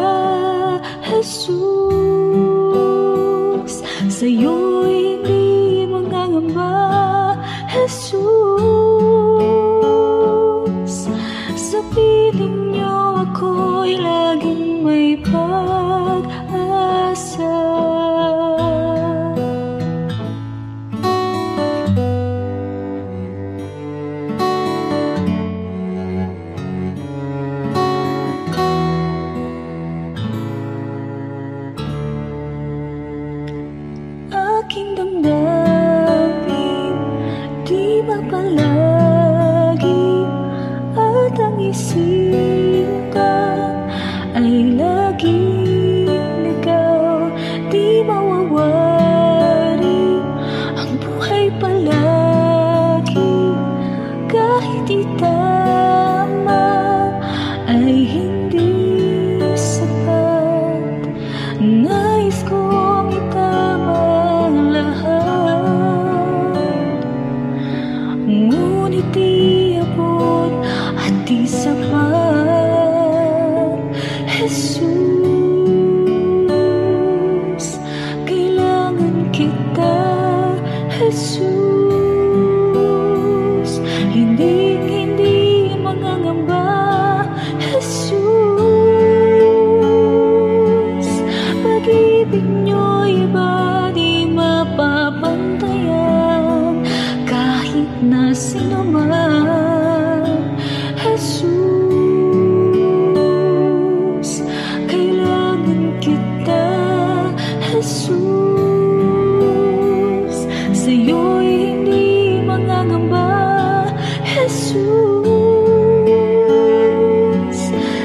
Jesus, sa'yo'y hindi mangangamba. Jesus, sa piling niyo ako'y laging may pag-asa. Aking damdamin, di mapalagi at ang isipan ay laging ligaw, di mawawari ang buhay palagi kahit itama ay hindi sapat. Nais kong itama lahat, ngunit iabot at di sapat. Jesus, kailangan kita. Jesus, hindi mangangamba. Jesus, pag-ibig niyo'y iba di mapapantayan kahit na sinuman. Jesus, kailangan kita. Jesus, sa'yo'y hindi mangangamba. Jesus,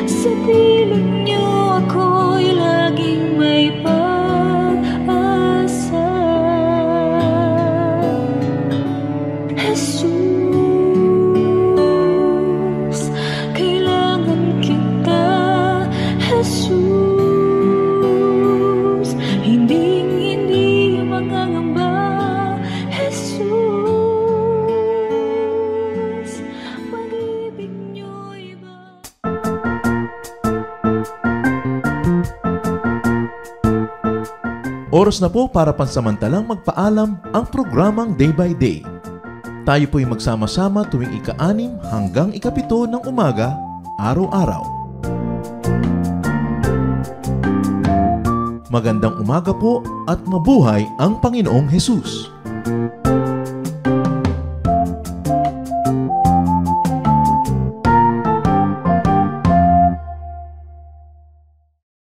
sa piling niyo ako'y laging may pag-asa. Jesus, kailangan kita. Jesus, hindi mangangamba. Jesus, pag-ibig niyo'y iba. Oras na po para pansamantalang magpaalam ang programang Day by Day. Tayo po'y magsama-sama tuwing ika-6 hanggang ika-7 ng umaga, araw-araw. Magandang umaga po at mabuhay ang Panginoong Hesus!